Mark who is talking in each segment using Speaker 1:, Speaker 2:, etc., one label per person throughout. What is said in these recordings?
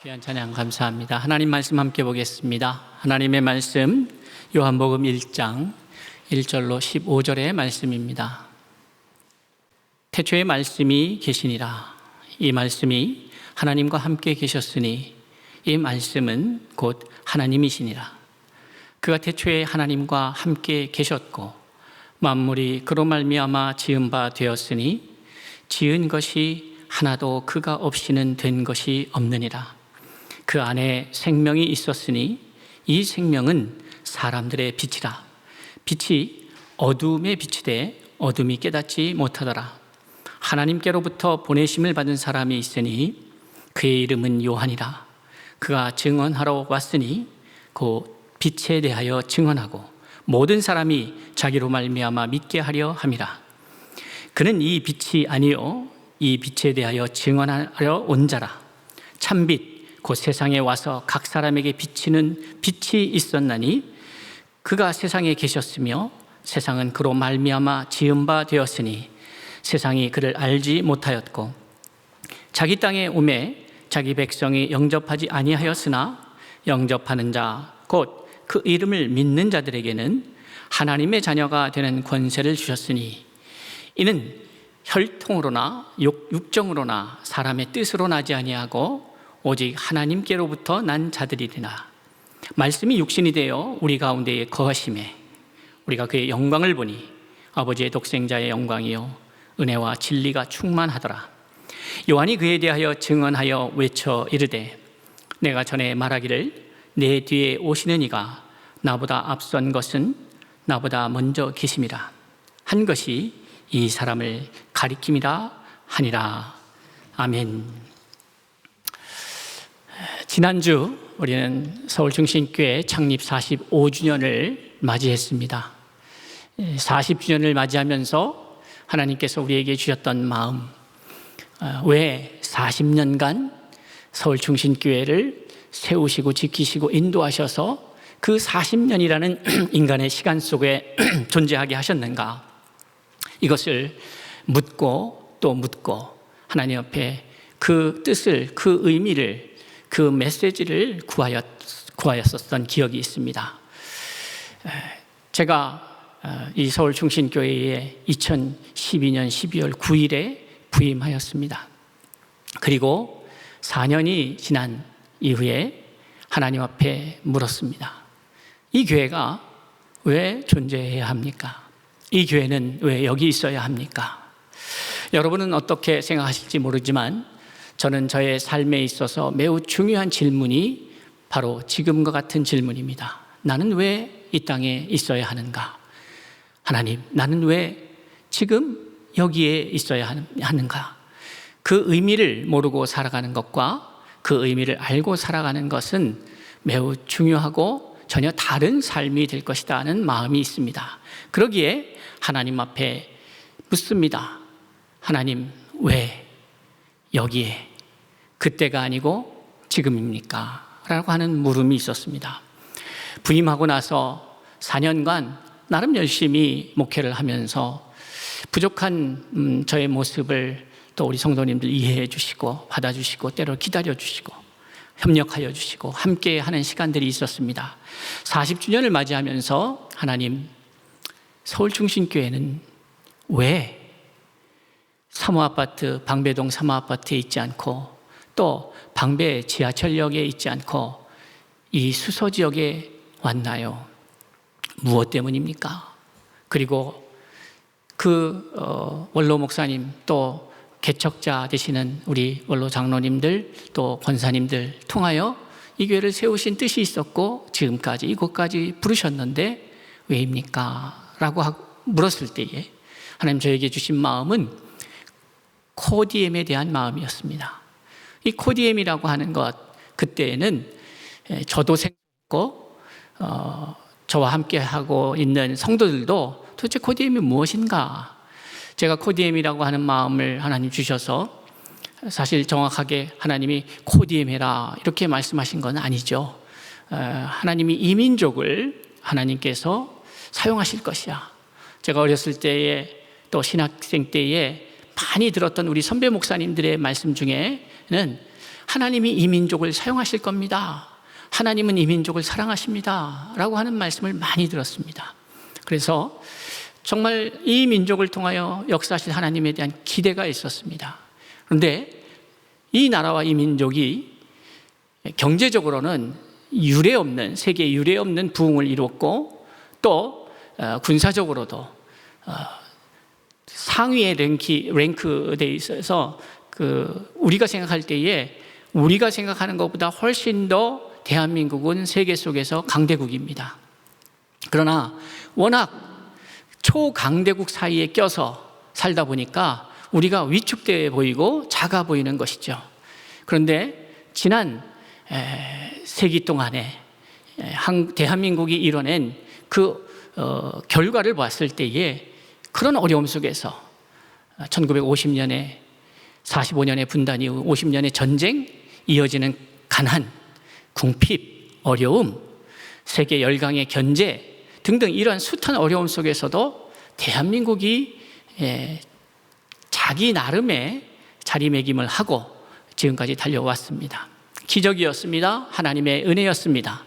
Speaker 1: 귀한 찬양 감사합니다. 하나님 말씀 함께 보겠습니다. 하나님의 말씀 요한복음 1장 1절로 15절의 말씀입니다. 태초에 말씀이 계시니라. 이 말씀이 하나님과 함께 계셨으니 이 말씀은 곧 하나님이시니라. 그가 태초에 하나님과 함께 계셨고 만물이 그로 말미암아 지은 바 되었으니 지은 것이 하나도 그가 없이는 된 것이 없느니라. 그 안에 생명이 있었으니 이 생명은 사람들의 빛이라. 빛이 어둠에 비치되 어둠이 깨닫지 못하더라. 하나님께로부터 보내심을 받은 사람이 있으니 그의 이름은 요한이라. 그가 증언하러 왔으니 그 빛에 대하여 증언하고 모든 사람이 자기로 말미암아 믿게 하려 함이라. 그는 이 빛이 아니요 이 빛에 대하여 증언하려 온 자라. 참빛 곧 세상에 와서 각 사람에게 비치는 빛이 있었나니 그가 세상에 계셨으며 세상은 그로 말미암아 지은 바 되었으니 세상이 그를 알지 못하였고 자기 땅에 오매 자기 백성이 영접하지 아니하였으나 영접하는 자 곧 그 이름을 믿는 자들에게는 하나님의 자녀가 되는 권세를 주셨으니 이는 혈통으로나 육정으로나 사람의 뜻으로 나지 아니하고 오직 하나님께로부터 난 자들이리라. 말씀이 육신이 되어 우리 가운데에 거하심에 우리가 그의 영광을 보니 아버지의 독생자의 영광이요 은혜와 진리가 충만하더라. 요한이 그에 대하여 증언하여 외쳐 이르되 내가 전에 말하기를 내 뒤에 오시는 이가 나보다 앞선 것은 나보다 먼저 계심이라 한 것이 이 사람을 가리킴이라 하니라. 아멘. 지난주 우리는 서울중심교회 창립 45주년을 맞이했습니다. 40주년을 맞이하면서 하나님께서 우리에게 주셨던 마음, 왜 40년간 서울중심교회를 세우시고 지키시고 인도하셔서 그 40년이라는 인간의 시간 속에 존재하게 하셨는가? 이것을 묻고 또 묻고 하나님 앞에 그 뜻을, 그 의미를, 그 메시지를 구하였었던 기억이 있습니다. 제가 이 서울중심교회에 2012년 12월 9일에 부임하였습니다. 그리고 4년이 지난 이후에 하나님 앞에 물었습니다. 이 교회가 왜 존재해야 합니까? 이 교회는 왜 여기 있어야 합니까? 여러분은 어떻게 생각하실지 모르지만 저는 저의 삶에 있어서 매우 중요한 질문이 바로 지금과 같은 질문입니다. 나는 왜 이 땅에 있어야 하는가? 하나님, 나는 왜 지금 여기에 있어야 하는가? 그 의미를 모르고 살아가는 것과 그 의미를 알고 살아가는 것은 매우 중요하고 전혀 다른 삶이 될 것이다 하는 마음이 있습니다. 그러기에 하나님 앞에 묻습니다. 하나님, 왜 여기에 그때가 아니고 지금입니까? 라고 하는 물음이 있었습니다. 부임하고 나서 4년간 나름 열심히 목회를 하면서 부족한 저의 모습을 또 우리 성도님들 이해해 주시고 받아주시고 때로 기다려 주시고 협력하여 주시고 함께 하는 시간들이 있었습니다. 40주년을 맞이하면서 하나님, 서울중심교회는 왜 사모아파트, 방배동 사모아파트에 있지 않고 또 방배 지하철역에 있지 않고 이 수서지역에 왔나요? 무엇 때문입니까? 그리고 그 원로 목사님 또 개척자 되시는 우리 원로 장로님들 또 권사님들 통하여 이 교회를 세우신 뜻이 있었고 지금까지 이곳까지 부르셨는데 왜입니까? 라고 물었을 때에 하나님 저에게 주신 마음은 코디엠에 대한 마음이었습니다. 이 코디엠이라고 하는 것, 그때에는 저도 생각했고 저와 함께 하고 있는 성도들도 도대체 코디엠이 무엇인가? 제가 코디엠이라고 하는 마음을 하나님 주셔서 사실 정확하게 하나님이 코디엠 해라 이렇게 말씀하신 건 아니죠. 하나님이 이민족을 하나님께서 사용하실 것이야. 제가 어렸을 때에 또 신학생 때에 많이 들었던 우리 선배 목사님들의 말씀 중에는 하나님이 이 민족을 사용하실 겁니다. 하나님은 이 민족을 사랑하십니다. 라고 하는 말씀을 많이 들었습니다. 그래서 정말 이 민족을 통하여 역사하실 하나님에 대한 기대가 있었습니다. 그런데 이 나라와 이 민족이 경제적으로는 유례없는, 세계 유례없는 부흥을 이뤘고 또 군사적으로도 상위에 랭크되어 있어서 우리가 생각할 때에 우리가 생각하는 것보다 훨씬 더 대한민국은 세계 속에서 강대국입니다. 그러나 워낙 초강대국 사이에 껴서 살다 보니까 우리가 위축되어 보이고 작아 보이는 것이죠. 그런데 지난 세기 동안에 대한민국이 이뤄낸 결과를 봤을 때에 그런 어려움 속에서 1950년에 45년의 분단 이후 50년의 전쟁, 이어지는 가난, 궁핍, 어려움, 세계 열강의 견제 등등 이런 숱한 어려움 속에서도 대한민국이 자기 나름의 자리매김을 하고 지금까지 달려왔습니다. 기적이었습니다. 하나님의 은혜였습니다.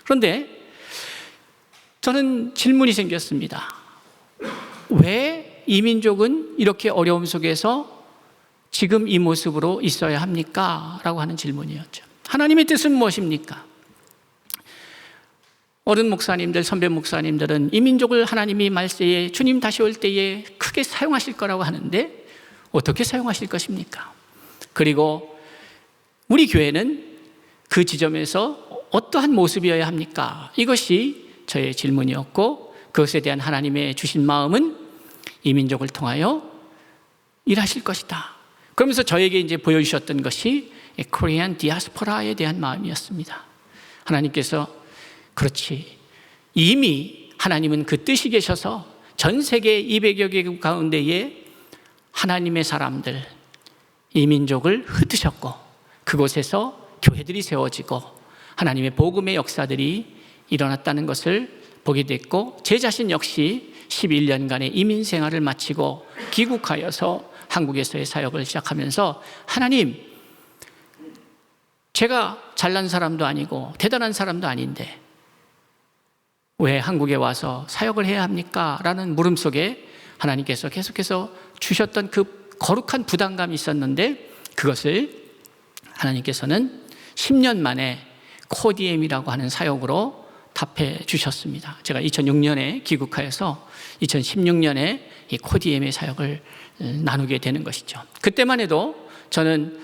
Speaker 1: 그런데 저는 질문이 생겼습니다. 왜 이 민족은 이렇게 어려움 속에서 지금 이 모습으로 있어야 합니까? 라고 하는 질문이었죠. 하나님의 뜻은 무엇입니까? 어른 목사님들, 선배 목사님들은 이 민족을 하나님이 말세에 주님 다시 올 때에 크게 사용하실 거라고 하는데 어떻게 사용하실 것입니까? 그리고 우리 교회는 그 지점에서 어떠한 모습이어야 합니까? 이것이 저의 질문이었고 그것에 대한 하나님의 주신 마음은 이 민족을 통하여 일하실 것이다. 그러면서 저에게 이제 보여주셨던 것이 코리안 디아스포라에 대한 마음이었습니다. 하나님께서 그렇지, 이미 하나님은 그 뜻이 계셔서 전 세계 200여 개국 가운데에 하나님의 사람들, 이 민족을 흩으셨고 그곳에서 교회들이 세워지고 하나님의 복음의 역사들이 일어났다는 것을 보게 됐고 제 자신 역시 11년간의 이민 생활을 마치고 귀국하여서 한국에서의 사역을 시작하면서 하나님, 제가 잘난 사람도 아니고 대단한 사람도 아닌데 왜 한국에 와서 사역을 해야 합니까? 라는 물음 속에 하나님께서 계속해서 주셨던 그 거룩한 부담감이 있었는데 그것을 하나님께서는 10년 만에 코디엠이라고 하는 사역으로 답해 주셨습니다. 제가 2006년에 귀국하여서 2016년에 이 코디엠의 사역을 나누게 되는 것이죠. 그때만 해도 저는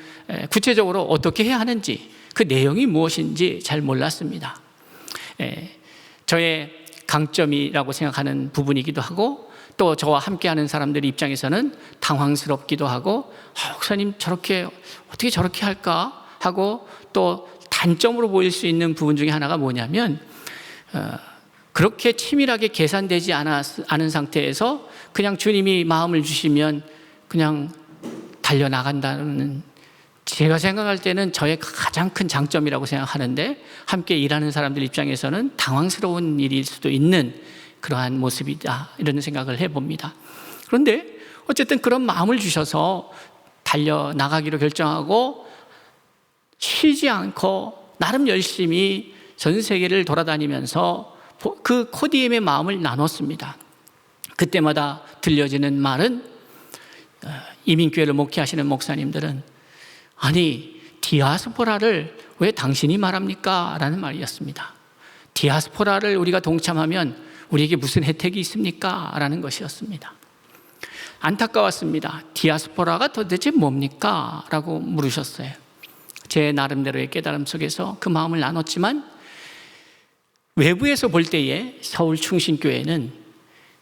Speaker 1: 구체적으로 어떻게 해야 하는지 그 내용이 무엇인지 잘 몰랐습니다. 저의 강점이라고 생각하는 부분이기도 하고 또 저와 함께하는 사람들 입장에서는 당황스럽기도 하고 목사님 저렇게 어떻게 저렇게 할까 하고 또 단점으로 보일 수 있는 부분 중에 하나가 뭐냐면 그렇게 치밀하게 계산되지 않은 상태에서 그냥 주님이 마음을 주시면 그냥 달려나간다는 제가 생각할 때는 저의 가장 큰 장점이라고 생각하는데 함께 일하는 사람들 입장에서는 당황스러운 일일 수도 있는 그러한 모습이다 이런 생각을 해봅니다. 그런데 어쨌든 그런 마음을 주셔서 달려나가기로 결정하고 쉬지 않고 나름 열심히 전 세계를 돌아다니면서 그 코디엠의 마음을 나눴습니다. 그때마다 들려지는 말은 이민교회를 목회하시는 목사님들은 아니 디아스포라를 왜 당신이 말합니까? 라는 말이었습니다. 디아스포라를 우리가 동참하면 우리에게 무슨 혜택이 있습니까? 라는 것이었습니다. 안타까웠습니다. 디아스포라가 도대체 뭡니까? 라고 물으셨어요. 제 나름대로의 깨달음 속에서 그 마음을 나눴지만 외부에서 볼 때에 서울 충신교회는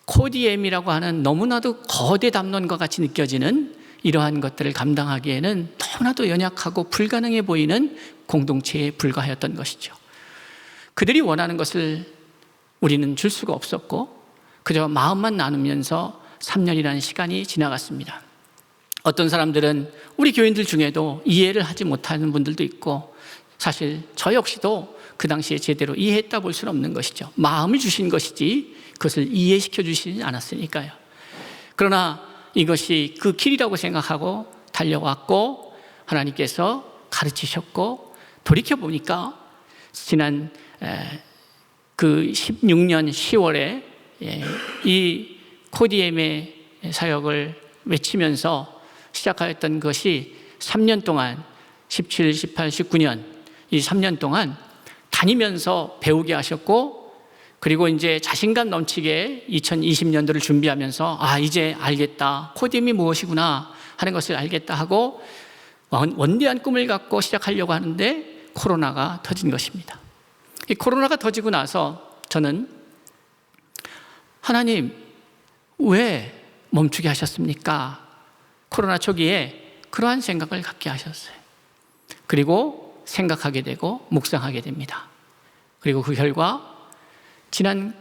Speaker 1: 코디엠이라고 하는 너무나도 거대 담론과 같이 느껴지는 이러한 것들을 감당하기에는 너무나도 연약하고 불가능해 보이는 공동체에 불과하였던 것이죠. 그들이 원하는 것을 우리는 줄 수가 없었고 그저 마음만 나누면서 3년이라는 시간이 지나갔습니다. 어떤 사람들은 우리 교인들 중에도 이해를 하지 못하는 분들도 있고 사실 저 역시도 그 당시에 제대로 이해했다 볼 수는 없는 것이죠. 마음을 주신 것이지 그것을 이해시켜 주시지 않았으니까요. 그러나 이것이 그 길이라고 생각하고 달려왔고 하나님께서 가르치셨고 돌이켜보니까 지난 그 16년 10월에 이 코디엠의 사역을 외치면서 시작하였던 것이 3년 동안 17, 18, 19년 이 3년 동안 다니면서 배우게 하셨고 그리고 이제 자신감 넘치게 2020년도를 준비하면서 이제 알겠다. 코디엠이 무엇이구나 하는 것을 알겠다 하고 원대한 꿈을 갖고 시작하려고 하는데 코로나가 터진 것입니다. 이 코로나가 터지고 나서 저는 하나님 왜 멈추게 하셨습니까? 코로나 초기에 그러한 생각을 갖게 하셨어요. 그리고 생각하게 되고 묵상하게 됩니다. 그리고 그 결과 지난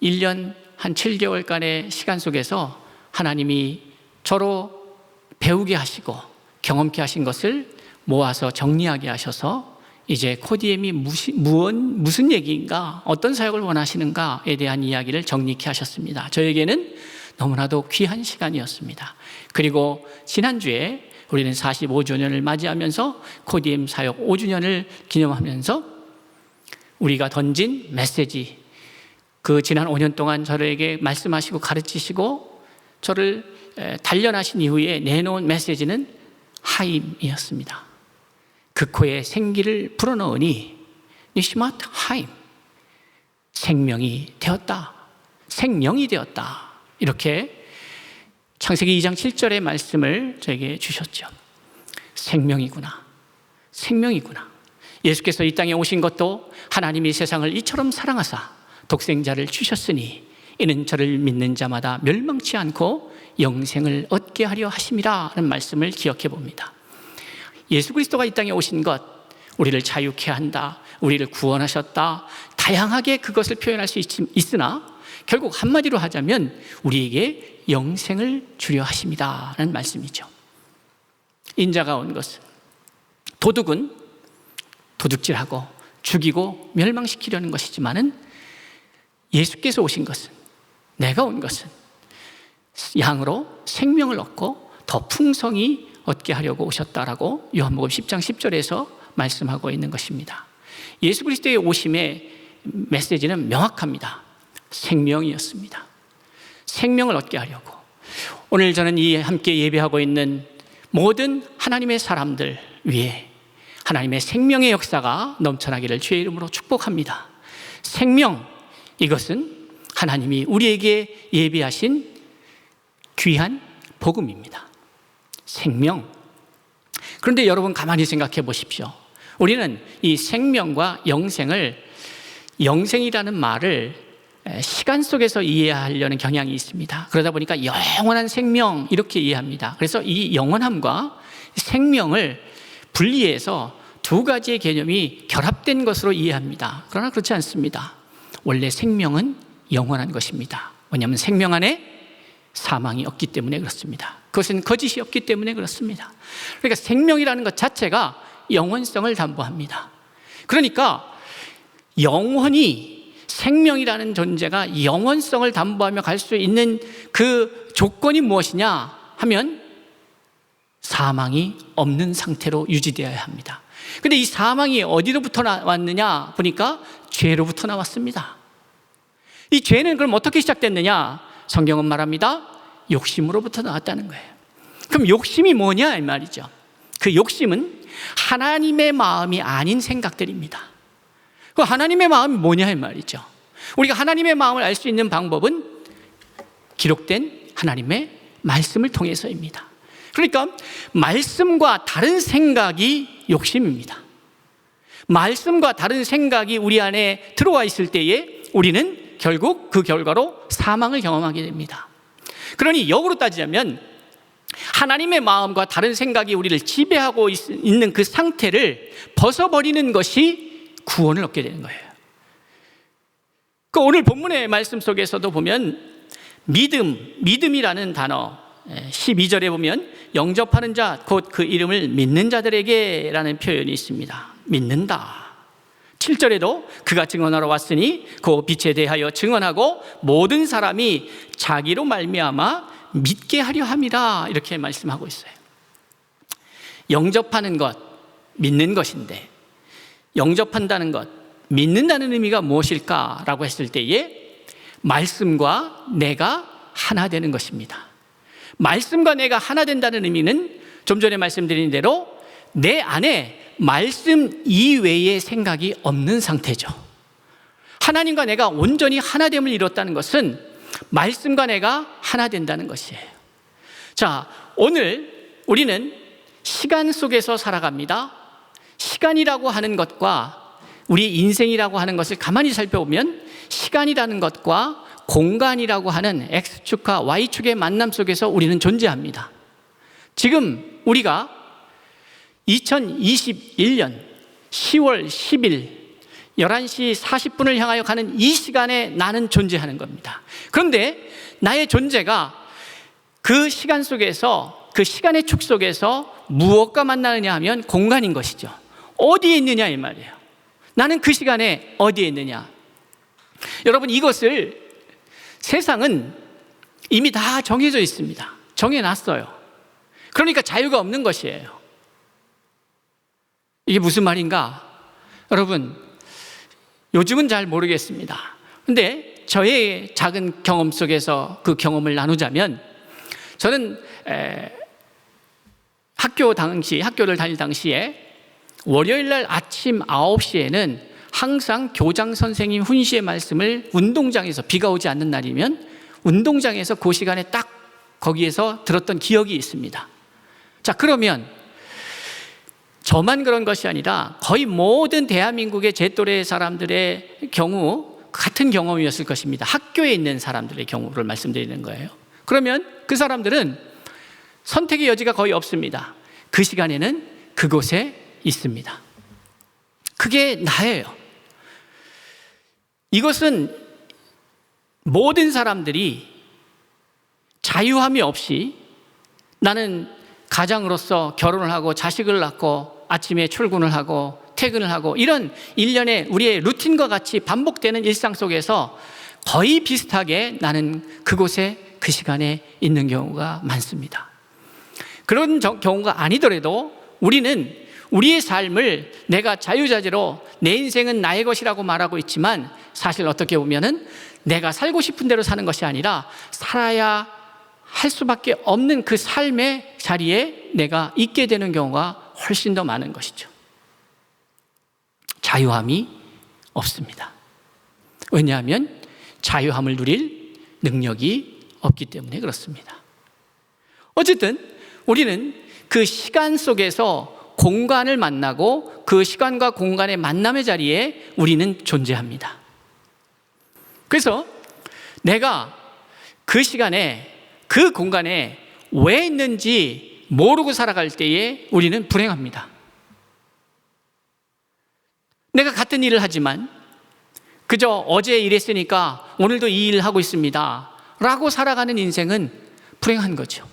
Speaker 1: 1년 한 7개월간의 시간 속에서 하나님이 저로 배우게 하시고 경험케 하신 것을 모아서 정리하게 하셔서 이제 코디엠이 무슨 얘기인가, 어떤 사역을 원하시는가에 대한 이야기를 정리케 하셨습니다. 저에게는 너무나도 귀한 시간이었습니다. 그리고 지난주에 우리는 45주년을 맞이하면서 코디엠 사역 5주년을 기념하면서 우리가 던진 메시지, 그 지난 5년 동안 저에게 말씀하시고 가르치시고 저를 단련하신 이후에 내놓은 메시지는 하임이었습니다. 그 코에 생기를 불어넣으니 니시마트 하임, 생명이 되었다, 생명이 되었다, 이렇게 창세기 2장 7절의 말씀을 저에게 주셨죠. 생명이구나, 생명이구나. 예수께서 이 땅에 오신 것도 하나님이 세상을 이처럼 사랑하사 독생자를 주셨으니 이는 저를 믿는 자마다 멸망치 않고 영생을 얻게 하려 하심이라 하는 말씀을 기억해 봅니다. 예수 그리스도가 이 땅에 오신 것, 우리를 자유케 한다, 우리를 구원하셨다, 다양하게 그것을 표현할 수 있으나 결국 한마디로 하자면 우리에게 영생을 주려 하심이다 라는 말씀이죠. 인자가 온 것은, 도둑은 도둑질하고 죽이고 멸망시키려는 것이지만은 예수께서 오신 것은, 내가 온 것은 양으로 생명을 얻고 더 풍성히 얻게 하려고 오셨다라고 요한복음 10장 10절에서 말씀하고 있는 것입니다. 예수 그리스도의 오심의 메시지는 명확합니다. 생명이었습니다. 생명을 얻게 하려고. 오늘 저는 이 함께 예배하고 있는 모든 하나님의 사람들 위에 하나님의 생명의 역사가 넘쳐나기를 주의 이름으로 축복합니다. 생명, 이것은 하나님이 우리에게 예비하신 귀한 복음입니다. 생명. 그런데 여러분 가만히 생각해 보십시오. 우리는 이 생명과 영생을, 영생이라는 말을 시간 속에서 이해하려는 경향이 있습니다. 그러다 보니까 영원한 생명 이렇게 이해합니다. 그래서 이 영원함과 생명을 분리해서 두 가지의 개념이 결합된 것으로 이해합니다. 그러나 그렇지 않습니다. 원래 생명은 영원한 것입니다. 왜냐하면 생명 안에 사망이 없기 때문에 그렇습니다. 그것은 거짓이 없기 때문에 그렇습니다. 그러니까 생명이라는 것 자체가 영원성을 담보합니다. 그러니까 영원히, 생명이라는 존재가 영원성을 담보하며 갈 수 있는 그 조건이 무엇이냐 하면 사망이 없는 상태로 유지되어야 합니다. 그런데 이 사망이 어디로부터 나왔느냐 보니까 죄로부터 나왔습니다. 이 죄는 그럼 어떻게 시작됐느냐? 성경은 말합니다. 욕심으로부터 나왔다는 거예요. 그럼 욕심이 뭐냐 이 말이죠. 그 욕심은 하나님의 마음이 아닌 생각들입니다. 그 하나님의 마음이 뭐냐 이 말이죠. 우리가 하나님의 마음을 알 수 있는 방법은 기록된 하나님의 말씀을 통해서입니다. 그러니까 말씀과 다른 생각이 욕심입니다. 말씀과 다른 생각이 우리 안에 들어와 있을 때에 우리는 결국 그 결과로 사망을 경험하게 됩니다. 그러니 역으로 따지자면 하나님의 마음과 다른 생각이 우리를 지배하고 있는 그 상태를 벗어버리는 것이 구원을 얻게 되는 거예요. 그 오늘 본문의 말씀 속에서도 보면 믿음이라는 단어 12절에 보면 영접하는 자 곧 그 이름을 믿는 자들에게 라는 표현이 있습니다. 믿는다. 7절에도 그가 증언하러 왔으니 그 빛에 대하여 증언하고 모든 사람이 자기로 말미암아 믿게 하려 함이라 이렇게 말씀하고 있어요. 영접하는 것, 믿는 것인데 영접한다는 것, 믿는다는 의미가 무엇일까라고 했을 때에 말씀과 내가 하나 되는 것입니다. 말씀과 내가 하나 된다는 의미는 좀 전에 말씀드린 대로 내 안에 말씀 이외의 생각이 없는 상태죠. 하나님과 내가 온전히 하나됨을 이뤘다는 것은 말씀과 내가 하나 된다는 것이에요. 자, 오늘 우리는 시간 속에서 살아갑니다. 시간이라고 하는 것과 우리 인생이라고 하는 것을 가만히 살펴보면 시간이라는 것과 공간이라고 하는 X축과 Y축의 만남 속에서 우리는 존재합니다. 지금 우리가 2021년 10월 10일 11시 40분을 향하여 가는 이 시간에 나는 존재하는 겁니다. 그런데 나의 존재가 그 시간 속에서, 그 시간의 축 속에서 무엇과 만나느냐 하면 공간인 것이죠. 어디에 있느냐 이 말이에요. 나는 그 시간에 어디에 있느냐. 여러분, 이것을 세상은 이미 다 정해져 있습니다. 정해놨어요. 그러니까 자유가 없는 것이에요. 이게 무슨 말인가? 여러분, 요즘은 잘 모르겠습니다. 근데 저의 작은 경험 속에서 그 경험을 나누자면, 저는 학교를 다닐 당시에 월요일 날 아침 9시에는 항상 교장 선생님 훈시의 말씀을 운동장에서, 비가 오지 않는 날이면 운동장에서 그 시간에 딱 거기에서 들었던 기억이 있습니다. 자, 그러면 저만 그런 것이 아니라 거의 모든 대한민국의 제 또래 사람들의 경우 같은 경험이었을 것입니다. 학교에 있는 사람들의 경우를 말씀드리는 거예요. 그러면 그 사람들은 선택의 여지가 거의 없습니다. 그 시간에는 그곳에 있습니다. 그게 나예요. 이것은 모든 사람들이 자유함이 없이, 나는 가장으로서 결혼을 하고 자식을 낳고 아침에 출근을 하고 퇴근을 하고 이런 일련의 우리의 루틴과 같이 반복되는 일상 속에서 거의 비슷하게 나는 그곳에 그 시간에 있는 경우가 많습니다. 그런 경우가 아니더라도 우리는 우리의 삶을 내가 자유자재로 내 인생은 나의 것이라고 말하고 있지만, 사실 어떻게 보면은 내가 살고 싶은 대로 사는 것이 아니라 살아야 할 수밖에 없는 그 삶의 자리에 내가 있게 되는 경우가 훨씬 더 많은 것이죠. 자유함이 없습니다. 왜냐하면 자유함을 누릴 능력이 없기 때문에 그렇습니다. 어쨌든 우리는 그 시간 속에서 공간을 만나고 그 시간과 공간의 만남의 자리에 우리는 존재합니다. 그래서 내가 그 시간에 그 공간에 왜 있는지 모르고 살아갈 때에 우리는 불행합니다. 내가 같은 일을 하지만 그저 어제 일했으니까 오늘도 이 일을 하고 있습니다 라고 살아가는 인생은 불행한 거죠.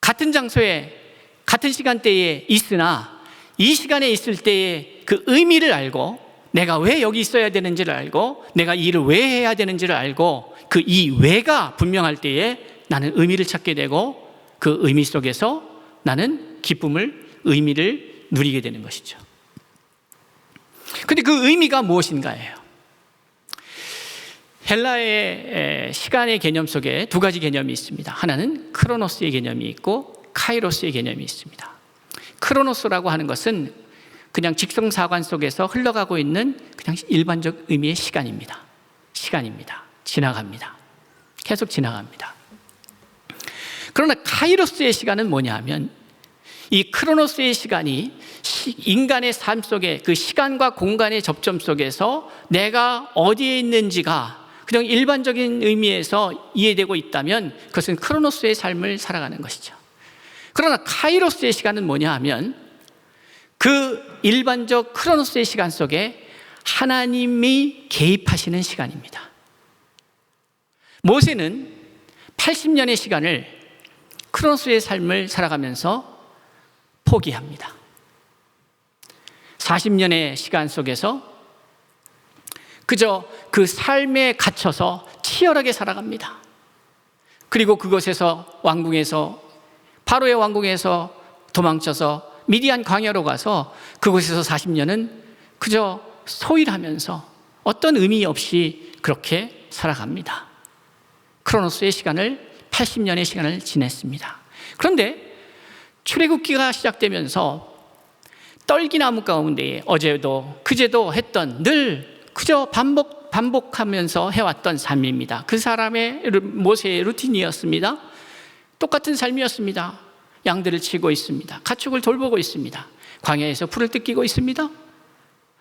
Speaker 1: 같은 장소에 같은 시간대에 있으나 이 시간에 있을 때의 그 의미를 알고, 내가 왜 여기 있어야 되는지를 알고, 내가 이 일을 왜 해야 되는지를 알고, 그 이 왜가 분명할 때에 나는 의미를 찾게 되고, 그 의미 속에서 나는 기쁨을, 의미를 누리게 되는 것이죠. 그런데 그 의미가 무엇인가예요? 헬라의 시간의 개념 속에 두 가지 개념이 있습니다. 하나는 크로노스의 개념이 있고 카이로스의 개념이 있습니다. 크로노스라고 하는 것은 그냥 직성사관 속에서 흘러가고 있는 그냥 일반적 의미의 시간입니다. 지나갑니다. 계속 지나갑니다. 그러나 카이로스의 시간은 뭐냐 하면, 이 크로노스의 시간이 인간의 삶 속에 그 시간과 공간의 접점 속에서 내가 어디에 있는지가 그냥 일반적인 의미에서 이해되고 있다면 그것은 크로노스의 삶을 살아가는 것이죠. 그러나 카이로스의 시간은 뭐냐 하면, 그 일반적 크로노스의 시간 속에 하나님이 개입하시는 시간입니다. 모세는 80년의 시간을 크로노스의 삶을 살아가면서 포기합니다. 40년의 시간 속에서 그저 그 삶에 갇혀서 치열하게 살아갑니다. 그리고 그곳에서 왕궁에서, 바로의 왕궁에서 도망쳐서 미디안 광야로 가서 그곳에서 40년은 그저 소일하면서 어떤 의미 없이 그렇게 살아갑니다. 크로노스의 시간을 80년의 시간을 지냈습니다. 그런데 출애굽기가 시작되면서 떨기나무 가운데에 어제도 그제도 했던, 늘 그저 반복하면서 해왔던 삶입니다. 그 사람의, 모세의 루틴이었습니다. 똑같은 삶이었습니다. 양들을 치고 있습니다. 가축을 돌보고 있습니다. 광야에서 풀을 뜯기고 있습니다.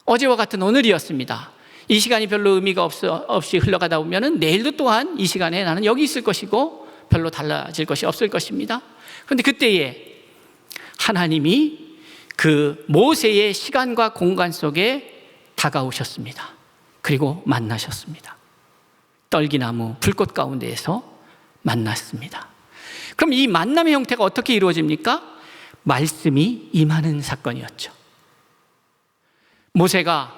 Speaker 1: 어제와 같은 오늘이었습니다. 이 시간이 별로 의미가 없이 흘러가다 보면 내일도 또한 이 시간에 나는 여기 있을 것이고 별로 달라질 것이 없을 것입니다. 그런데 그때에 하나님이 그 모세의 시간과 공간 속에 다가오셨습니다. 그리고 만나셨습니다. 떨기나무 불꽃 가운데에서 만났습니다. 그럼 이 만남의 형태가 어떻게 이루어집니까? 말씀이 임하는 사건이었죠. 모세가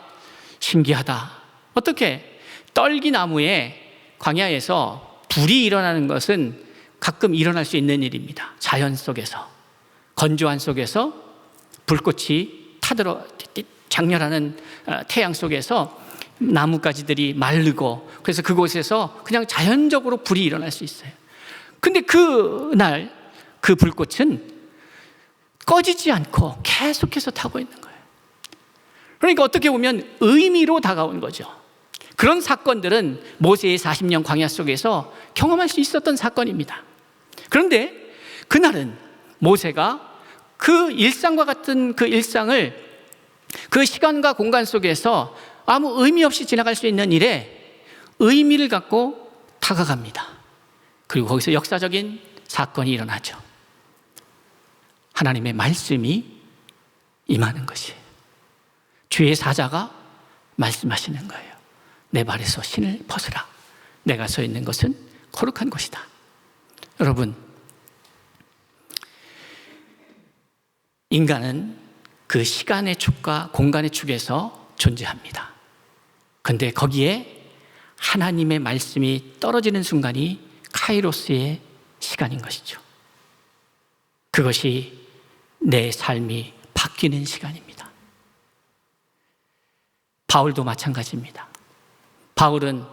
Speaker 1: 신기하다. 어떻게 떨기나무에 광야에서 불이 일어나는 것은 가끔 일어날 수 있는 일입니다. 자연 속에서, 건조한 속에서 불꽃이 타들어 장렬하는 태양 속에서 나뭇가지들이 마르고, 그래서 그곳에서 그냥 자연적으로 불이 일어날 수 있어요. 근데 그날 그 불꽃은 꺼지지 않고 계속해서 타고 있는 거예요. 그러니까 어떻게 보면 의미로 다가온 거죠. 그런 사건들은 모세의 40년 광야 속에서 경험할 수 있었던 사건입니다. 그런데 그날은 모세가 그 일상과 같은 그 일상을 그 시간과 공간 속에서 아무 의미 없이 지나갈 수 있는 일에 의미를 갖고 다가갑니다. 그리고 거기서 역사적인 사건이 일어나죠. 하나님의 말씀이 임하는 것이에요. 주의 사자가 말씀하시는 거예요. 내 발에서 신을 벗으라. 내가 서 있는 것은 거룩한 곳이다. 여러분, 인간은 그 시간의 축과 공간의 축에서 존재합니다. 그런데 거기에 하나님의 말씀이 떨어지는 순간이 카이로스의 시간인 것이죠. 그것이 내 삶이 바뀌는 시간입니다. 바울도 마찬가지입니다. 바울은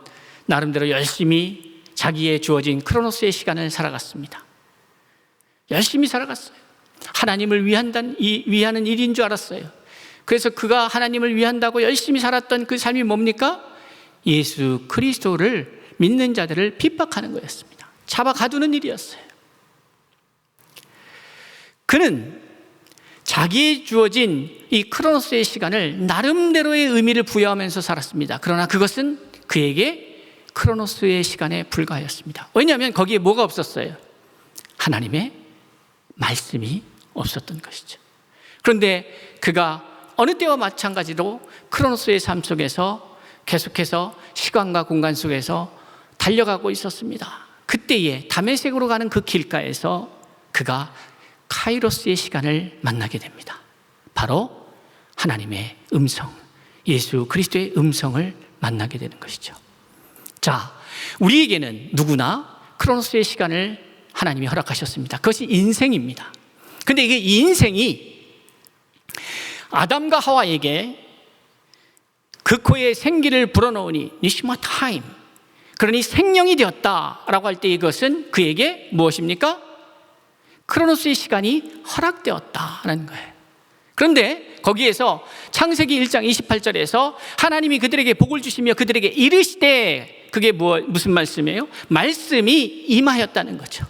Speaker 1: 나름대로 열심히 자기의 주어진 크로노스의 시간을 살아갔습니다. 열심히 살아갔어요. 하나님을 위하는 일인 줄 알았어요. 그래서 그가 하나님을 위한다고 열심히 살았던 그 삶이 뭡니까? 예수 그리스도를 믿는 자들을 핍박하는 거였습니다. 잡아 가두는 일이었어요. 그는 자기의 주어진 이 크로노스의 시간을 나름대로의 의미를 부여하면서 살았습니다. 그러나 그것은 그에게 크로노스의 시간에 불과하였습니다. 왜냐하면 거기에 뭐가 없었어요? 하나님의 말씀이 없었던 것이죠. 그런데 그가 어느 때와 마찬가지로 크로노스의 삶 속에서 계속해서 시간과 공간 속에서 달려가고 있었습니다. 그때에 다메섹으로 가는 그 길가에서 그가 카이로스의 시간을 만나게 됩니다. 바로 하나님의 음성, 예수 그리스도의 음성을 만나게 되는 것이죠. 자, 우리에게는 누구나 크로노스의 시간을 하나님이 허락하셨습니다. 그것이 인생입니다. 그런데 이게 이 인생이 아담과 하와에게 그 코에 생기를 불어넣으니 니시마 타임, 그러니 생명이 되었다라고 할 때 이것은 그에게 무엇입니까? 크로노스의 시간이 허락되었다는 거예요. 그런데 거기에서 창세기 1장 28절에서 하나님이 그들에게 복을 주시며 그들에게 이르시되, 그게 무슨 말씀이에요? 말씀이 임하였다는 거죠.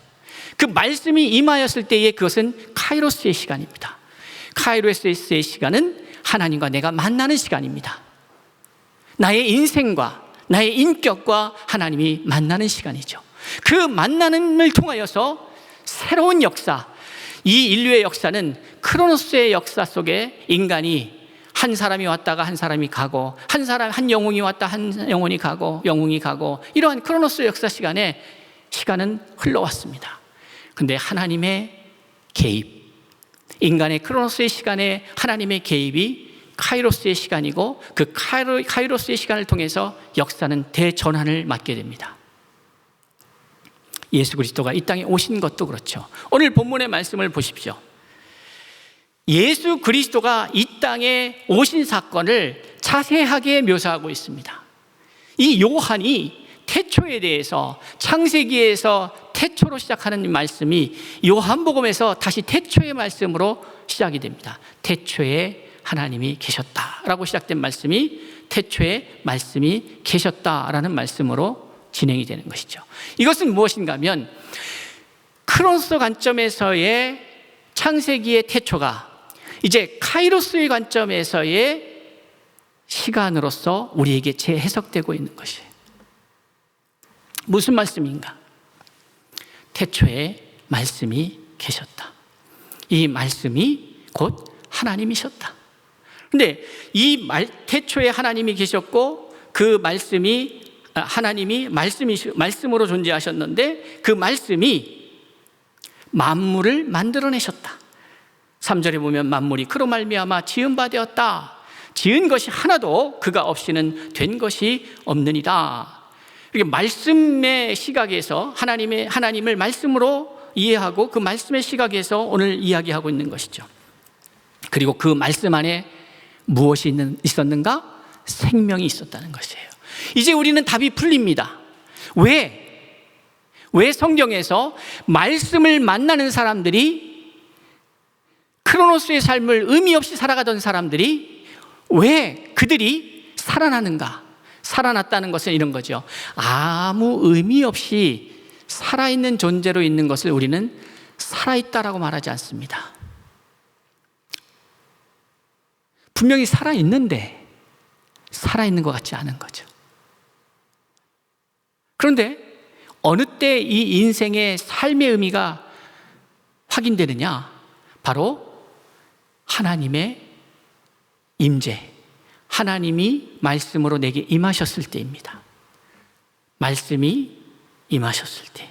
Speaker 1: 그 말씀이 임하였을 때에 그것은 카이로스의 시간입니다. 카이로스의 시간은 하나님과 내가 만나는 시간입니다. 나의 인생과 나의 인격과 하나님이 만나는 시간이죠. 그 만남을 통하여서 새로운 역사, 이 인류의 역사는 크로노스의 역사 속에 인간이 한 사람이 왔다가 한 사람이 가고, 한 영웅이 왔다 한 영혼이 가고, 영웅이 가고, 이러한 크로노스 역사 시간에 시간은 흘러왔습니다. 그런데 하나님의 개입, 인간의 크로노스의 시간에 하나님의 개입이 카이로스의 시간이고, 그 카이로스의 시간을 통해서 역사는 대전환을 맞게 됩니다. 예수 그리스도가 이 땅에 오신 것도 그렇죠. 오늘 본문의 말씀을 보십시오. 예수 그리스도가 이 땅에 오신 사건을 자세하게 묘사하고 있습니다. 이 요한이 태초에 대해서, 창세기에서 태초로 시작하는 말씀이 요한복음에서 다시 태초의 말씀으로 시작이 됩니다. 태초에 하나님이 계셨다라고 시작된 말씀이 태초에 말씀이 계셨다라는 말씀으로 진행이 되는 것이죠. 이것은 무엇인가 하면 크로노스 관점에서의 창세기의 태초가 이제 카이로스의 관점에서의 시간으로서 우리에게 재해석되고 있는 것이에요. 무슨 말씀인가? 태초에 말씀이 계셨다. 이 말씀이 곧 하나님이셨다. 그런데 태초에 하나님이 계셨고 그 말씀이 하나님이 말씀으로 존재하셨는데 그 말씀이 만물을 만들어내셨다. 3절에 보면 만물이 그로 말미암아 지은 바 되었다. 지은 것이 하나도 그가 없이는 된 것이 없느니라. 이렇게 말씀의 시각에서 하나님을 말씀으로 이해하고 그 말씀의 시각에서 오늘 이야기하고 있는 것이죠. 그리고 그 말씀 안에 무엇이 있었는가? 생명이 있었다는 것이에요. 이제 우리는 답이 풀립니다. 왜 성경에서 말씀을 만나는 사람들이, 크로노스의 삶을 의미 없이 살아가던 사람들이 왜 그들이 살아나는가? 살아났다는 것은 이런 거죠. 아무 의미 없이 살아있는 존재로 있는 것을 우리는 살아있다라고 말하지 않습니다. 분명히 살아있는데 살아있는 것 같지 않은 거죠. 그런데 어느 때 이 인생의 삶의 의미가 확인되느냐? 바로 하나님의 임재, 하나님이 말씀으로 내게 임하셨을 때입니다. 말씀이 임하셨을 때,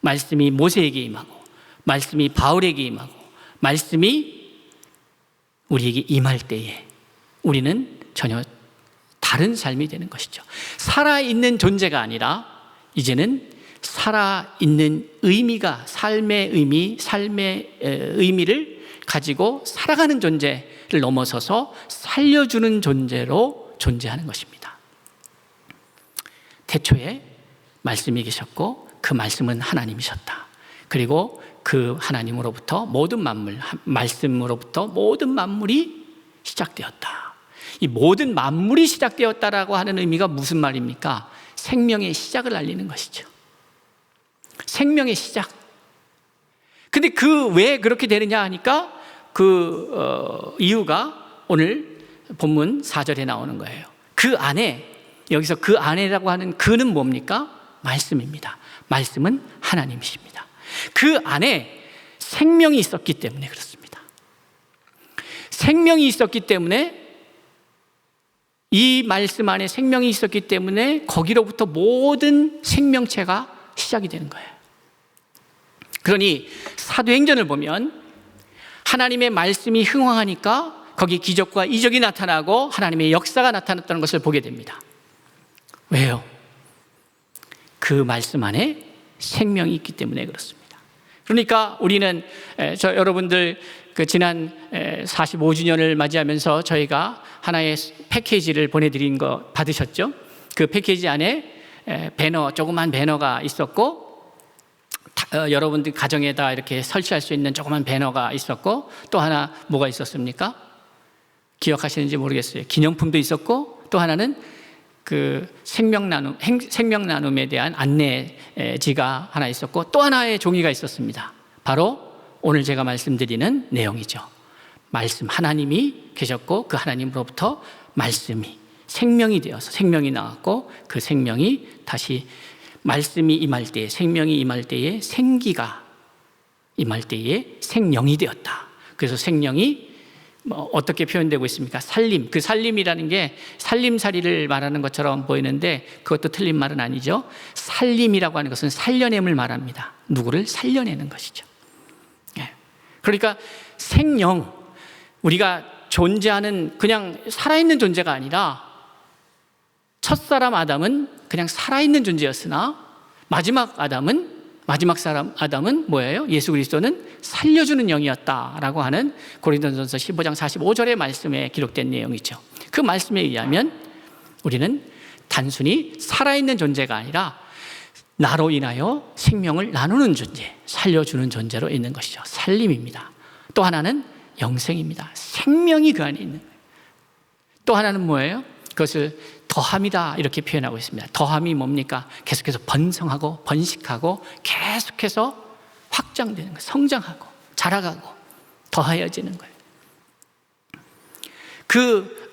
Speaker 1: 말씀이 모세에게 임하고, 말씀이 바울에게 임하고, 말씀이 우리에게 임할 때에 우리는 전혀 다른 삶이 되는 것이죠. 살아있는 존재가 아니라 이제는 살아있는 의미가, 삶의 의미를 가지고 살아가는 존재를 넘어서서 살려주는 존재로 존재하는 것입니다. 태초에 말씀이 계셨고 그 말씀은 하나님이셨다. 그리고 그 하나님으로부터 모든 말씀으로부터 모든 만물이 시작되었다. 이 모든 만물이 시작되었다라고 하는 의미가 무슨 말입니까? 생명의 시작을 알리는 것이죠. 생명의 시작. 근데 왜 그렇게 되느냐 하니까 이유가 오늘 본문 4절에 나오는 거예요. 그 안에, 여기서 그 안에라고 하는 그는 뭡니까? 말씀입니다. 말씀은 하나님이십니다. 그 안에 생명이 있었기 때문에 그렇습니다. 생명이 있었기 때문에, 이 말씀 안에 생명이 있었기 때문에 거기로부터 모든 생명체가 시작이 되는 거예요. 그러니 사도행전을 보면 하나님의 말씀이 흥황하니까 거기 기적과 이적이 나타나고 하나님의 역사가 나타났다는 것을 보게 됩니다. 왜요? 그 말씀 안에 생명이 있기 때문에 그렇습니다. 그러니까 우리는 여러분들 지난 45주년을 맞이하면서 저희가 하나의 패키지를 보내드린 거 받으셨죠? 그 패키지 안에 조그만 배너가 있었고, 여러분들 가정에다 이렇게 설치할 수 있는 조그만 배너가 있었고, 또 하나 뭐가 있었습니까? 기억하시는지 모르겠어요. 기념품도 있었고, 또 하나는 그 생명 나눔에 대한 안내지가 하나 있었고, 또 하나의 종이가 있었습니다. 바로 오늘 제가 말씀드리는 내용이죠. 말씀, 하나님이 계셨고 그 하나님으로부터 말씀이 생명이 되어서 생명이 나왔고, 그 생명이 다시 말씀이 임할 때에, 생명이 임할 때에 생기가 임할 때에 생령이 되었다. 그래서 생령이 어떻게 표현되고 있습니까? 살림. 그 살림이라는 게 살림살이를 말하는 것처럼 보이는데 그것도 틀린 말은 아니죠. 살림이라고 하는 것은 살려냄을 말합니다. 누구를 살려내는 것이죠. 그러니까 생령, 우리가 존재하는 그냥 살아있는 존재가 아니라, 첫사람 아담은 그냥 살아있는 존재였으나 마지막 마지막 사람 아담은 뭐예요? 예수 그리스도는 살려주는 영이었다라고 하는 고린도전서 15장 45절의 말씀에 기록된 내용이죠. 그 말씀에 의하면 우리는 단순히 살아있는 존재가 아니라 나로 인하여 생명을 나누는 존재, 살려주는 존재로 있는 것이죠. 살림입니다. 또 하나는 영생입니다. 생명이 그 안에 있는 거예요. 또 하나는 뭐예요? 그것을 더함이다 이렇게 표현하고 있습니다. 더함이 뭡니까? 계속해서 번성하고 번식하고 계속해서 확장되는 거예요. 성장하고 자라가고 더하여지는 거예요. 그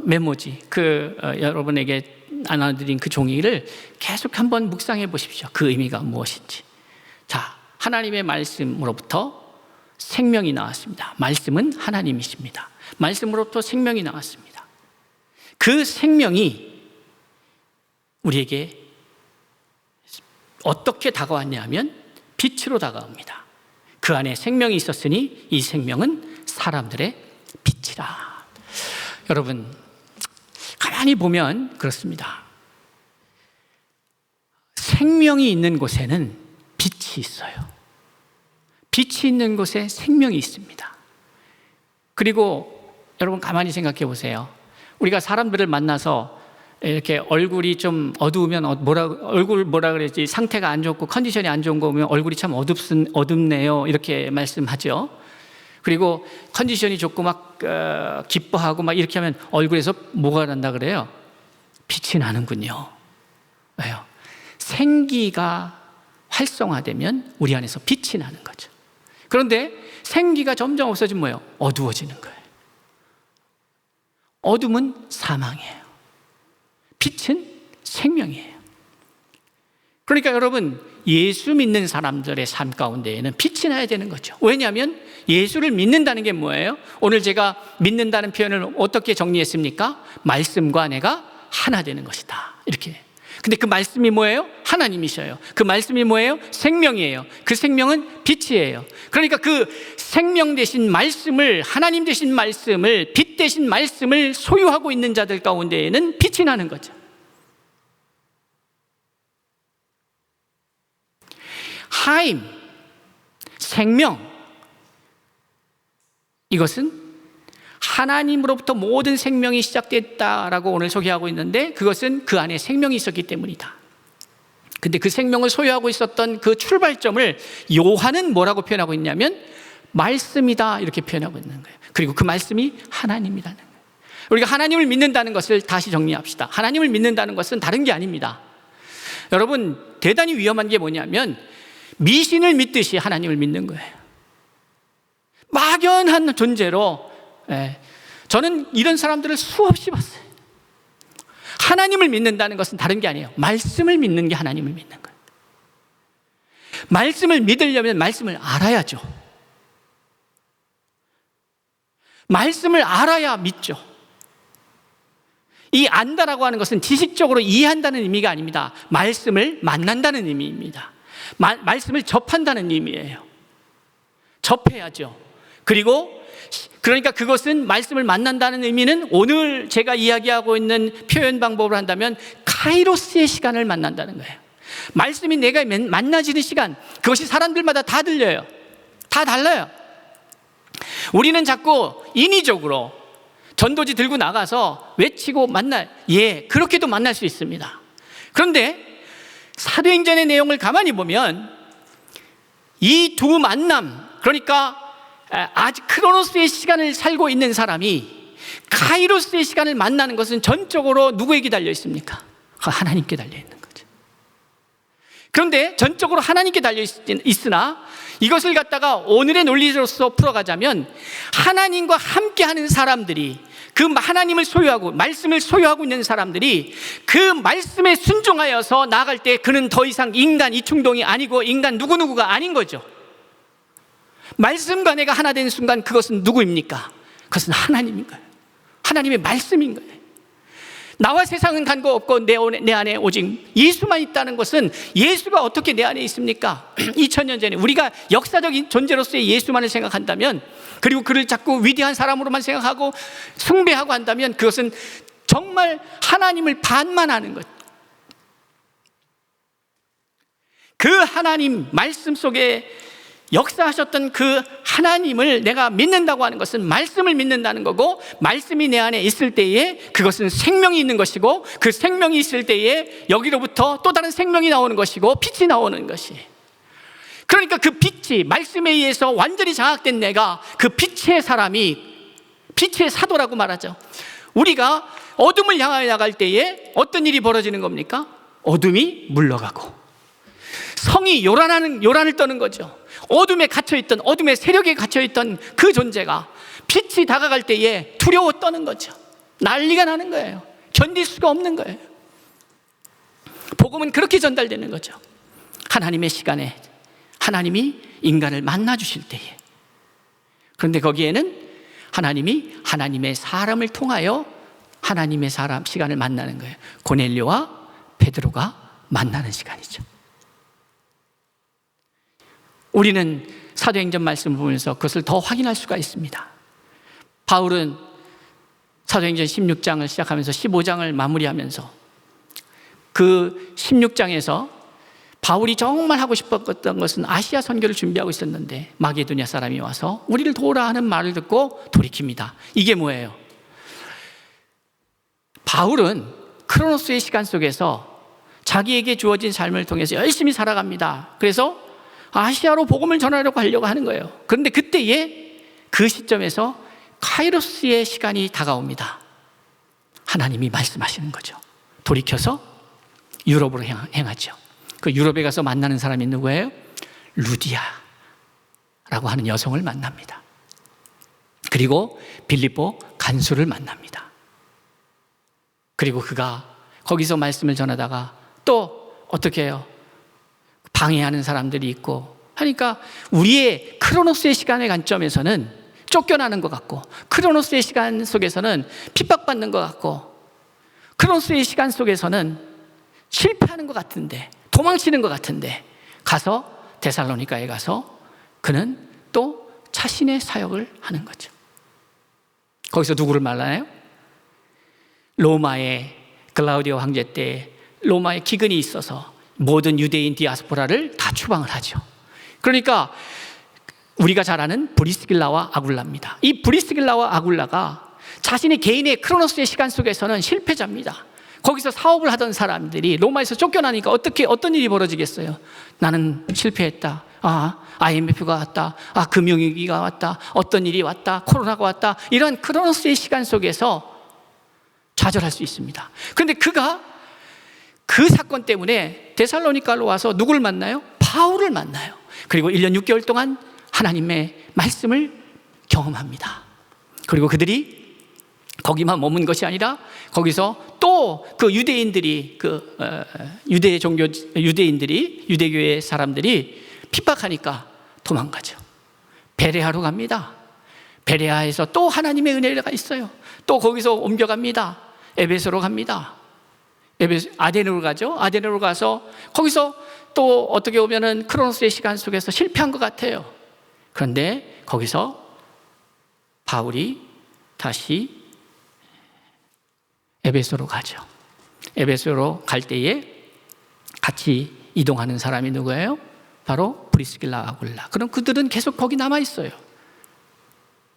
Speaker 1: 메모지, 여러분에게 나눠드린 그 종이를 계속 한번 묵상해 보십시오. 그 의미가 무엇인지. 자, 하나님의 말씀으로부터 생명이 나왔습니다. 말씀은 하나님이십니다. 말씀으로부터 생명이 나왔습니다. 그 생명이 우리에게 어떻게 다가왔냐 하면 빛으로 다가옵니다. 그 안에 생명이 있었으니 이 생명은 사람들의 빛이라. 여러분, 가만히 보면 그렇습니다. 생명이 있는 곳에는 빛이 있어요. 빛이 있는 곳에 생명이 있습니다. 그리고 여러분 가만히 생각해 보세요. 우리가 사람들을 만나서 이렇게 얼굴이 좀 어두우면 얼굴 뭐라 그랬지, 상태가 안 좋고 컨디션이 안 좋은 거 보면 얼굴이 참 어둡네요 이렇게 말씀하죠. 그리고 컨디션이 좋고 막 기뻐하고 막 이렇게 하면 얼굴에서 뭐가 난다 그래요? 빛이 나는군요. 왜요? 생기가 활성화되면 우리 안에서 빛이 나는 거죠. 그런데 생기가 점점 없어지면 뭐예요? 어두워지는 거예요. 어둠은 사망이에요. 빛은 생명이에요. 그러니까 여러분, 예수 믿는 사람들의 삶 가운데에는 빛이 나야 되는 거죠. 왜냐하면 예수를 믿는다는 게 뭐예요? 오늘 제가 믿는다는 표현을 어떻게 정리했습니까? 말씀과 내가 하나 되는 것이다, 이렇게. 근데 그 말씀이 뭐예요? 하나님이셔요. 그 말씀이 뭐예요? 생명이에요. 그 생명은 빛이에요. 그러니까 그 생명 되신 말씀을, 하나님 되신 말씀을, 빛 되신 말씀을 소유하고 있는 자들 가운데에는 빛이 나는 거죠. 하임, 생명, 이것은 하나님으로부터 모든 생명이 시작됐다라고 오늘 소개하고 있는데, 그것은 그 안에 생명이 있었기 때문이다. 근데 그 생명을 소유하고 있었던 그 출발점을 요한은 뭐라고 표현하고 있냐면 말씀이다 이렇게 표현하고 있는 거예요. 그리고 그 말씀이 하나님이라는 거예요. 우리가 하나님을 믿는다는 것을 다시 정리합시다. 하나님을 믿는다는 것은 다른 게 아닙니다. 여러분, 대단히 위험한 게 뭐냐면 미신을 믿듯이 하나님을 믿는 거예요. 막연한 존재로. 저는 이런 사람들을 수없이 봤어요. 하나님을 믿는다는 것은 다른 게 아니에요. 말씀을 믿는 게 하나님을 믿는 거예요. 말씀을 믿으려면 말씀을 알아야죠. 말씀을 알아야 믿죠. 이 안다라고 하는 것은 지식적으로 이해한다는 의미가 아닙니다. 말씀을 만난다는 의미입니다. 말씀을 접한다는 의미예요. 접해야죠. 그러니까 그것은, 말씀을 만난다는 의미는 오늘 제가 이야기하고 있는 표현 방법을 한다면 카이로스의 시간을 만난다는 거예요. 말씀이 내가 만나지는 시간, 그것이 사람들마다 다 들려요. 다 달라요. 우리는 자꾸 인위적으로 전도지 들고 나가서 외치고 그렇게도 만날 수 있습니다. 그런데 사도행전의 내용을 가만히 보면 이 두 만남, 그러니까 아직 크로노스의 시간을 살고 있는 사람이 카이로스의 시간을 만나는 것은 전적으로 누구에게 달려 있습니까? 하나님께 달려 있는 거죠. 그런데 전적으로 하나님께 달려 있으나 이것을 갖다가 오늘의 논리로서 풀어가자면 하나님과 함께하는 사람들이, 그 하나님을 소유하고 말씀을 소유하고 있는 사람들이 그 말씀에 순종하여서 나아갈 때 그는 더 이상 인간 이충동이 아니고 인간 누구누구가 아닌 거죠. 말씀과 내가 하나 된 순간 그것은 누구입니까? 그것은 하나님인 거예요. 하나님의 말씀인 거예요. 나와 세상은 간 거 없고 내 안에 오직 예수만 있다는 것은, 예수가 어떻게 내 안에 있습니까? 2000년 전에 우리가 역사적인 존재로서의 예수만을 생각한다면, 그리고 그를 자꾸 위대한 사람으로만 생각하고 숭배하고 한다면 그것은 정말 하나님을 반만하는 것. 그 하나님 말씀 속에 역사하셨던 그 하나님을 내가 믿는다고 하는 것은 말씀을 믿는다는 거고, 말씀이 내 안에 있을 때에 그것은 생명이 있는 것이고, 그 생명이 있을 때에 여기로부터 또 다른 생명이 나오는 것이고 빛이 나오는 것이. 그러니까 그 빛이 말씀에 의해서 완전히 장악된 내가 그 빛의 사람이, 빛의 사도라고 말하죠. 우리가 어둠을 향하여 나갈 때에 어떤 일이 벌어지는 겁니까? 어둠이 물러가고 성이 요란을 떠는 거죠. 어둠에 갇혀있던, 어둠의 세력에 갇혀있던 그 존재가 빛이 다가갈 때에 두려워 떠는 거죠. 난리가 나는 거예요. 견딜 수가 없는 거예요. 복음은 그렇게 전달되는 거죠. 하나님의 시간에 하나님이 인간을 만나 주실 때에. 그런데 거기에는 하나님이 하나님의 사람을 통하여 하나님의 사람 시간을 만나는 거예요. 고넬료와 베드로가 만나는 시간이죠. 우리는 사도행전 말씀을 보면서 그것을 더 확인할 수가 있습니다. 바울은 사도행전 16장을 시작하면서 15장을 마무리하면서 그 16장에서 바울이 정말 하고 싶었던 것은 아시아 선교를 준비하고 있었는데 마게도냐 사람이 와서 우리를 도우라 하는 말을 듣고 돌이킵니다. 이게 뭐예요? 바울은 크로노스의 시간 속에서 자기에게 주어진 삶을 통해서 열심히 살아갑니다. 그래서 아시아로 복음을 전하려고 하려고 하는 거예요. 그런데 그때에 그 시점에서 카이로스의 시간이 다가옵니다. 하나님이 말씀하시는 거죠. 돌이켜서 유럽으로 행하죠. 그 유럽에 가서 만나는 사람이 누구예요? 루디아라고 하는 여성을 만납니다. 그리고 빌립보 간수를 만납니다. 그리고 그가 거기서 말씀을 전하다가 또 어떻게 해요? 방해하는 사람들이 있고 하니까 우리의 크로노스의 시간의 관점에서는 쫓겨나는 것 같고, 크로노스의 시간 속에서는 핍박받는 것 같고, 크로노스의 시간 속에서는 실패하는 것 같은데, 도망치는 것 같은데, 가서 데살로니가에 가서 그는 또 자신의 사역을 하는 거죠. 거기서 누구를 만나요? 로마의 글라우디오 황제 때 로마의 기근이 있어서 모든 유대인 디아스포라를 다 추방을 하죠. 그러니까 우리가 잘 아는 브리스길라와 아굴라입니다. 이 브리스길라와 아굴라가 자신의 개인의 크로노스의 시간 속에서는 실패자입니다. 거기서 사업을 하던 사람들이 로마에서 쫓겨나니까 어떤 일이 벌어지겠어요? 나는 실패했다. IMF가 왔다. 금융위기가 왔다. 어떤 일이 왔다. 코로나가 왔다. 이런 크로노스의 시간 속에서 좌절할 수 있습니다. 그런데 그가 그 사건 때문에 데살로니가로 와서 누굴 만나요? 바울을 만나요. 그리고 1년 6개월 동안 하나님의 말씀을 경험합니다. 그리고 그들이 거기만 머문 것이 아니라 거기서 또 그 유대인들이 유대교회 사람들이 핍박하니까 도망가죠. 베레아로 갑니다. 베레아에서 또 하나님의 은혜가 있어요. 또 거기서 옮겨갑니다. 에베소로 갑니다. 아데노로 가죠. 아데노로 가서 거기서 또 어떻게 보면은 크로노스의 시간 속에서 실패한 것 같아요. 그런데 거기서 바울이 다시 에베소로 가죠. 에베소로 갈 때에 같이 이동하는 사람이 누구예요? 바로 브리스길라 아굴라. 그럼 그들은 계속 거기 남아 있어요.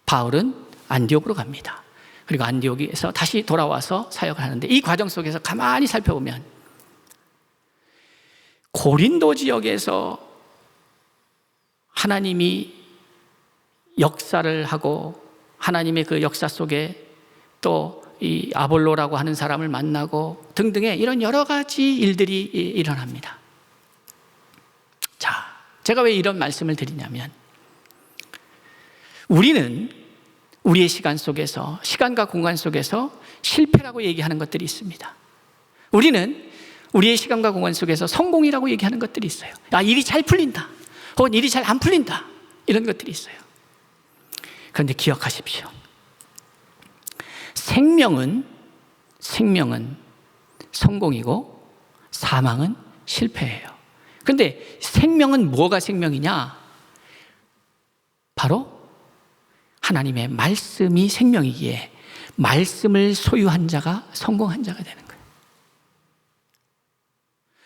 Speaker 1: 바울은 안디옥으로 갑니다. 그리고 안디옥에서 다시 돌아와서 사역을 하는데, 이 과정 속에서 가만히 살펴보면 고린도 지역에서 하나님이 역사를 하고 하나님의 그 역사 속에 또 이 아볼로라고 하는 사람을 만나고 등등의 이런 여러 가지 일들이 일어납니다. 자, 제가 왜 이런 말씀을 드리냐면, 우리는 우리의 시간 속에서, 시간과 공간 속에서 실패라고 얘기하는 것들이 있습니다. 우리는 우리의 시간과 공간 속에서 성공이라고 얘기하는 것들이 있어요. 일이 잘 풀린다, 혹은 일이 잘 안 풀린다, 이런 것들이 있어요. 그런데 기억하십시오. 생명은 성공이고 사망은 실패예요. 그런데 생명은 뭐가 생명이냐? 바로 하나님의 말씀이 생명이기에 말씀을 소유한 자가 성공한 자가 되는 거예요.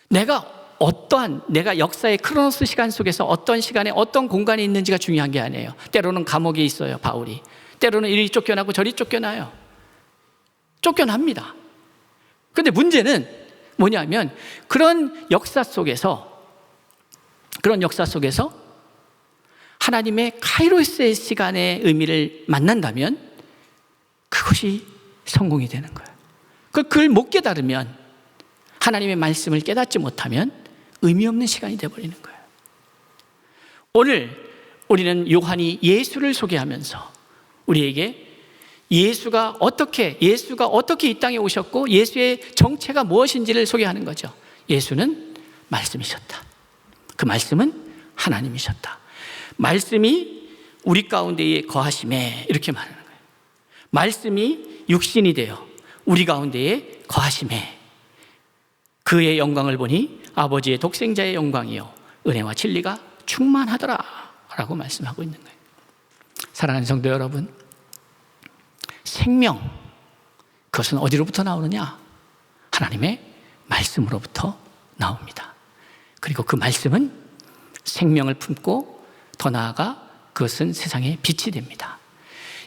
Speaker 1: 내가 어떠한 내가 역사의 크로노스 시간 속에서 어떤 시간에 어떤 공간에 있는지가 중요한 게 아니에요. 때로는 감옥에 있어요, 바울이. 때로는 이리 쫓겨나고 저리 쫓겨나요. 쫓겨납니다. 그런데 문제는 뭐냐면 그런 역사 속에서 하나님의 카이로스의 시간의 의미를 만난다면 그것이 성공이 되는 거예요. 그걸 못 깨달으면, 하나님의 말씀을 깨닫지 못하면 의미 없는 시간이 되어버리는 거예요. 오늘 우리는 요한이 예수를 소개하면서 우리에게 예수가 어떻게 이 땅에 오셨고 예수의 정체가 무엇인지를 소개하는 거죠. 예수는 말씀이셨다. 그 말씀은 하나님이셨다. 말씀이 우리 가운데에 거하심에, 이렇게 말하는 거예요. 말씀이 육신이 되어 우리 가운데에 거하심에 그의 영광을 보니 아버지의 독생자의 영광이요 은혜와 진리가 충만하더라 라고 말씀하고 있는 거예요. 사랑하는 성도 여러분, 생명, 그것은 어디로부터 나오느냐? 하나님의 말씀으로부터 나옵니다. 그리고 그 말씀은 생명을 품고 더 나아가 그것은 세상의 빛이 됩니다.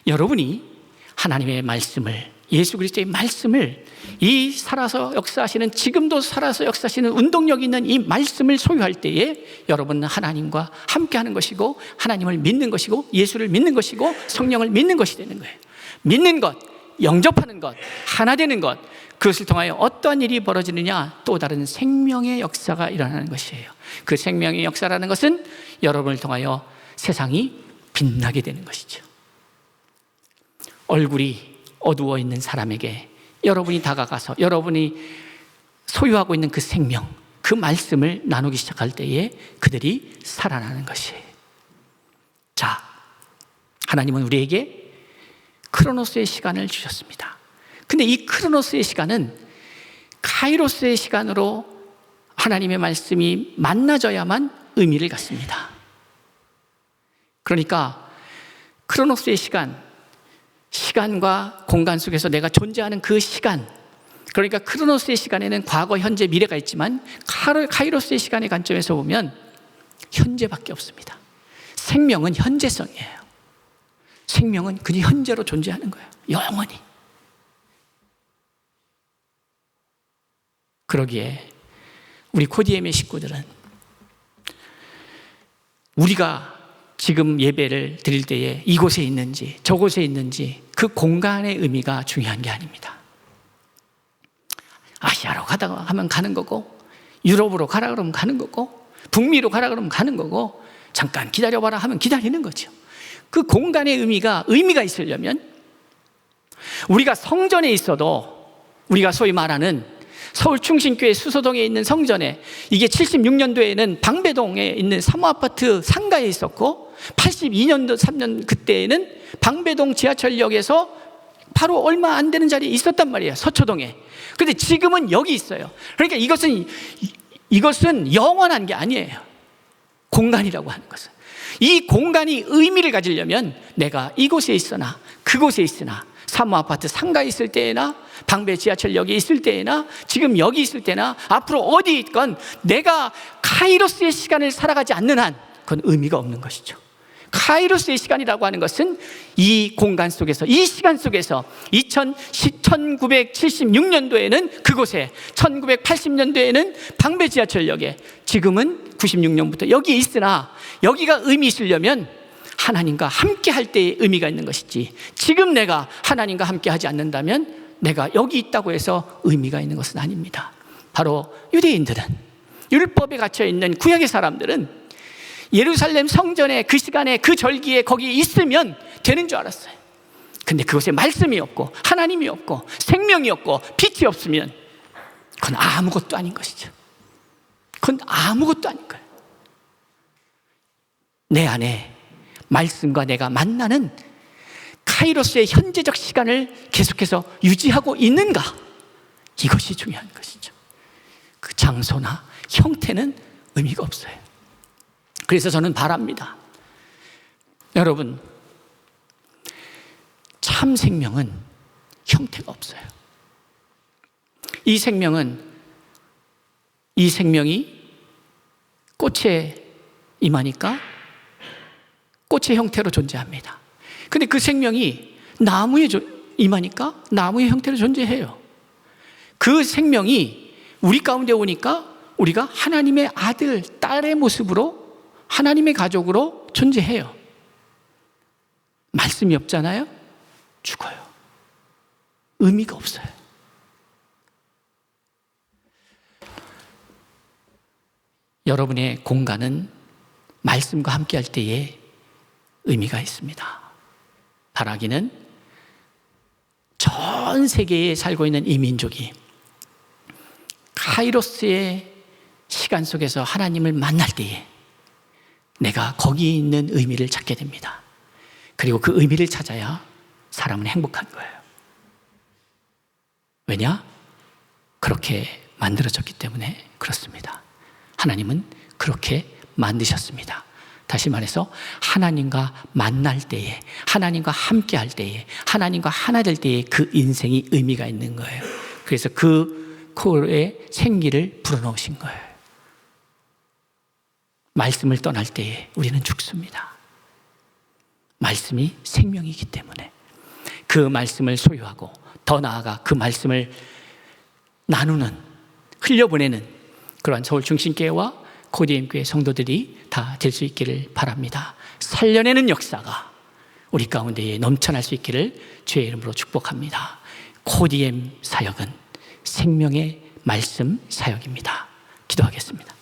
Speaker 1: 여러분이 하나님의 말씀을, 예수 그리스도의 말씀을, 이 살아서 역사하시는, 지금도 살아서 역사하시는 운동력 있는 이 말씀을 소유할 때에 여러분은 하나님과 함께하는 것이고 하나님을 믿는 것이고 예수를 믿는 것이고 성령을 믿는 것이 되는 거예요. 믿는 것, 영접하는 것, 하나 되는 것, 그것을 통하여 어떠한 일이 벌어지느냐? 또 다른 생명의 역사가 일어나는 것이에요. 그 생명의 역사라는 것은 여러분을 통하여 세상이 빛나게 되는 것이죠. 얼굴이 어두워 있는 사람에게 여러분이 다가가서 여러분이 소유하고 있는 그 생명, 그 말씀을 나누기 시작할 때에 그들이 살아나는 것이에요. 자, 하나님은 우리에게 크로노스의 시간을 주셨습니다. 근데 이 크로노스의 시간은 카이로스의 시간으로 하나님의 말씀이 만나져야만 의미를 갖습니다. 그러니까 크로노스의 시간과 공간 속에서 내가 존재하는 그 시간, 그러니까 크로노스의 시간에는 과거, 현재, 미래가 있지만 카이로스의 시간의 관점에서 보면 현재밖에 없습니다. 생명은 현재성이에요. 생명은 그냥 현재로 존재하는 거예요. 영원히. 그러기에 우리 코디엠의 식구들은 우리가 지금 예배를 드릴 때에 이곳에 있는지 저곳에 있는지 그 공간의 의미가 중요한 게 아닙니다. 아시아로 가다가 하면 가는 거고, 유럽으로 가라 그러면 가는 거고, 북미로 가라 그러면 가는 거고, 잠깐 기다려봐라 하면 기다리는 거죠. 그 공간의 의미가 있으려면 우리가 성전에 있어도, 우리가 소위 말하는 서울 충신교회 수서동에 있는 성전에, 이게 76년도에는 방배동에 있는 사모아파트 상가에 있었고 82년도 3년 그때에는 방배동 지하철역에서 바로 얼마 안 되는 자리에 있었단 말이에요, 서초동에. 그런데 지금은 여기 있어요. 그러니까 이것은 영원한 게 아니에요. 공간이라고 하는 것은, 이 공간이 의미를 가지려면 내가 이곳에 있으나 그곳에 있으나, 사모아파트 상가에 있을 때나 방배 지하철역에 있을 때나 지금 여기 있을 때나 앞으로 어디 있건 내가 카이로스의 시간을 살아가지 않는 한 그건 의미가 없는 것이죠. 카이로스의 시간이라고 하는 것은 이 공간 속에서, 이 시간 속에서 1976년도에는 그곳에, 1980년도에는 방배 지하철역에, 지금은 96년부터 여기에 있으나 여기가 의미 있으려면 하나님과 함께 할 때의 의미가 있는 것이지, 지금 내가 하나님과 함께 하지 않는다면 내가 여기 있다고 해서 의미가 있는 것은 아닙니다. 바로 유대인들은, 율법에 갇혀 있는 구약의 사람들은 예루살렘 성전에 그 시간에 그 절기에 거기 있으면 되는 줄 알았어요. 근데 그곳에 말씀이 없고 하나님이 없고 생명이 없고 빛이 없으면 그건 아무것도 아닌 것이죠. 그건 아무것도 아닌 거예요. 내 안에 말씀과 내가 만나는 카이로스의 현재적 시간을 계속해서 유지하고 있는가, 이것이 중요한 것이죠. 그 장소나 형태는 의미가 없어요. 그래서 저는 바랍니다. 여러분, 참 생명은 형태가 없어요. 이 생명이 꽃에 임하니까 꽃의 형태로 존재합니다. 근데 그 생명이 나무에 임하니까 나무의 형태로 존재해요. 그 생명이 우리 가운데 오니까 우리가 하나님의 아들, 딸의 모습으로 하나님의 가족으로 존재해요. 말씀이 없잖아요? 죽어요. 의미가 없어요. 여러분의 공간은 말씀과 함께 할 때에 의미가 있습니다. 바라기는 전 세계에 살고 있는 이 민족이 카이로스의 시간 속에서 하나님을 만날 때에 내가 거기에 있는 의미를 찾게 됩니다. 그리고 그 의미를 찾아야 사람은 행복한 거예요. 왜냐? 그렇게 만들어졌기 때문에 그렇습니다. 하나님은 그렇게 만드셨습니다. 다시 말해서 하나님과 만날 때에, 하나님과 함께 할 때에, 하나님과 하나 될 때에 그 인생이 의미가 있는 거예요. 그래서 그 코에 생기를 불어넣으신 거예요. 말씀을 떠날 때에 우리는 죽습니다. 말씀이 생명이기 때문에 그 말씀을 소유하고 더 나아가 그 말씀을 나누는, 흘려보내는 그러한 서울 중심교회와 코디엠교회 성도들이 다 될 수 있기를 바랍니다. 살려내는 역사가 우리 가운데에 넘쳐날 수 있기를 주의 이름으로 축복합니다. 코디엠 사역은 생명의 말씀 사역입니다. 기도하겠습니다.